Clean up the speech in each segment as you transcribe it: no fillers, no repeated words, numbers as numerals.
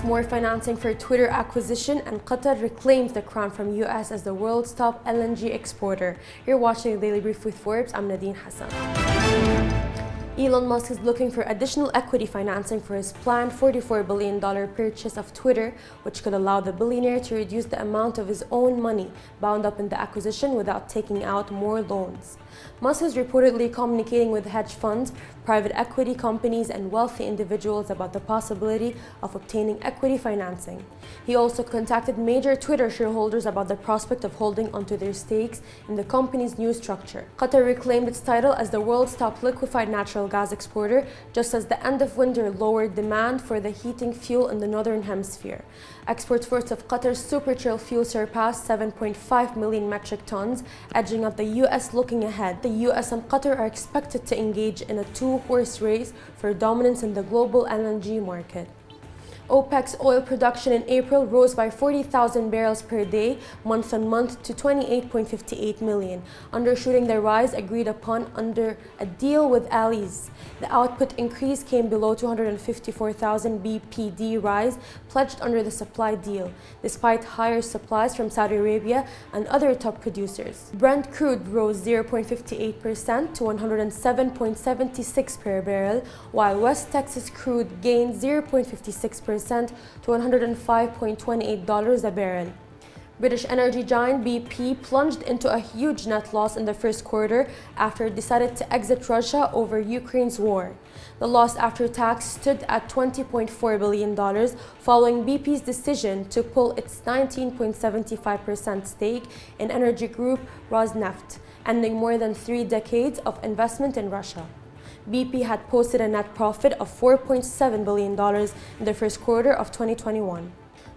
more financing for Twitter acquisition, and Qatar reclaims the crown from US as the world's top LNG exporter. You're watching the Daily Brief with Forbes. I'm Nadine Hassan. Elon Musk is looking for additional equity financing for his planned $44 billion purchase of Twitter, which could allow the billionaire to reduce the amount of his own money bound up in the acquisition without taking out more loans. Musk is reportedly communicating with hedge funds, private equity companies, and wealthy individuals about the possibility of obtaining equity financing. He also contacted major Twitter shareholders about the prospect of holding onto their stakes in the company's new structure. Qatar reclaimed its title as the world's top liquefied natural gas exporter, just as the end of winter lowered demand for the heating fuel in the northern hemisphere. Exports of Qatar's superchill fuel surpassed 7.5 million metric tons, edging out the US looking ahead. The US and Qatar are expected to engage in a two-horse race for dominance in the global LNG market. OPEC's oil production in April rose by 40,000 barrels per day, month on month, to 28.58 million, undershooting the rise agreed upon under a deal with allies. The output increase came below 254,000 BPD rise pledged under the supply deal, despite higher supplies from Saudi Arabia and other top producers. Brent crude rose 0.58% to 107.76 per barrel, while West Texas crude gained 0.56% to $105.28 a barrel. British energy giant BP plunged into a huge net loss in the first quarter after it decided to exit Russia over Ukraine's war. The loss after tax stood at $20.4 billion following BP's decision to pull its 19.75% stake in energy group Rosneft, ending more than 3 decades of investment in Russia. BP had posted a net profit of $4.7 billion in the first quarter of 2021.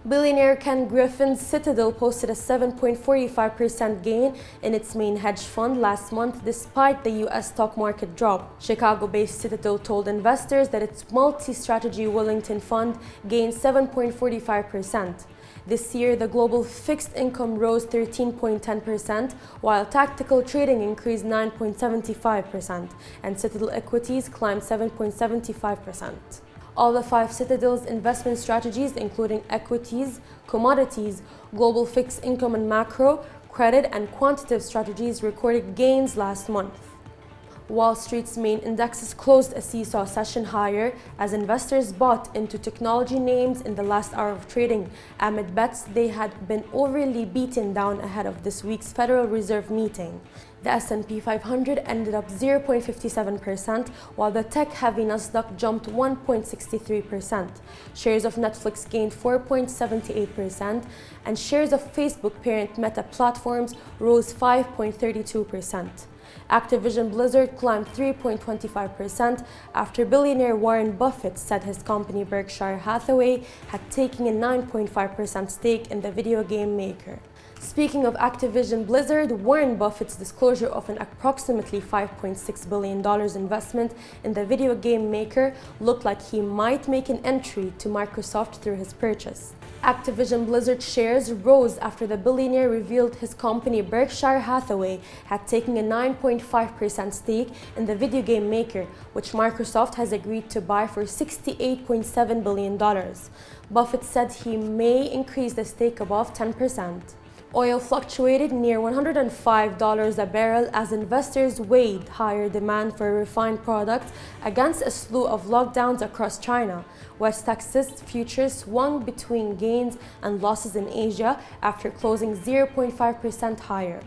Billionaire Ken Griffin's Citadel posted a 7.45% gain in its main hedge fund last month despite the US stock market drop. Chicago-based Citadel told investors that its multi-strategy Wellington fund gained 7.45%. This year, the global fixed income rose 13.10%, while tactical trading increased 9.75%, and Citadel equities climbed 7.75%. All the 5 Citadel's investment strategies, including equities, commodities, global fixed income and macro, credit, and quantitative strategies, recorded gains last month. Wall Street's main indexes closed a seesaw session higher as investors bought into technology names in the last hour of trading amid bets they had been overly beaten down ahead of this week's Federal Reserve meeting. The S&P 500 ended up 0.57%, while the tech-heavy Nasdaq jumped 1.63%. Shares of Netflix gained 4.78%, and shares of Facebook parent Meta Platforms rose 5.32%. Activision Blizzard climbed 3.25% after billionaire Warren Buffett said his company Berkshire Hathaway had taken a 9.5% stake in the video game maker. Speaking of Activision Blizzard, Warren Buffett's disclosure of an approximately $5.6 billion investment in the video game maker looked like he might make an entry to Microsoft through his purchase. Activision Blizzard shares rose after the billionaire revealed his company Berkshire Hathaway had taken a 9.5% stake in the video game maker, which Microsoft has agreed to buy for $68.7 billion. Buffett said he may increase the stake above 10%. Oil fluctuated near $105 a barrel as investors weighed higher demand for refined products against a slew of lockdowns across China. West Texas futures swung between gains and losses in Asia after closing 0.5% higher.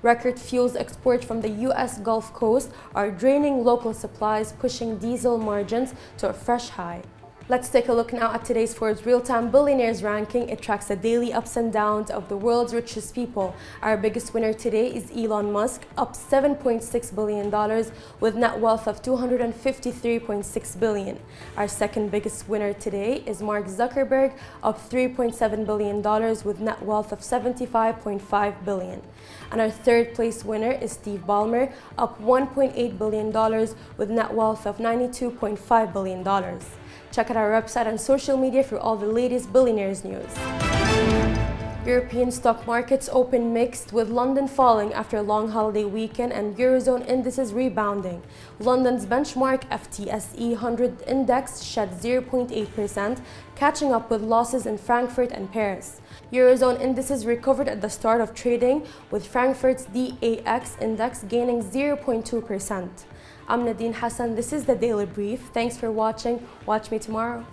Record fuels exports from the US Gulf Coast are draining local supplies, pushing diesel margins to a fresh high. Let's take a look now at today's Forbes Real-Time Billionaires ranking. It tracks the daily ups and downs of the world's richest people. Our biggest winner today is Elon Musk, up $7.6 billion with net wealth of $253.6 billion. Our second biggest winner today is Mark Zuckerberg, up $3.7 billion with net wealth of $75.5 billion. And our third place winner is Steve Ballmer, up $1.8 billion with net wealth of $92.5 billion. Check out our website and social media for all the latest billionaires news. European stock markets opened mixed, with London falling after a long holiday weekend and Eurozone indices rebounding. London's benchmark FTSE 100 index shed 0.8%, catching up with losses in Frankfurt and Paris. Eurozone indices recovered at the start of trading, with Frankfurt's DAX index gaining 0.2%. I'm Nadine Hassan. This is the Daily Brief. Thanks for watching. Watch me tomorrow.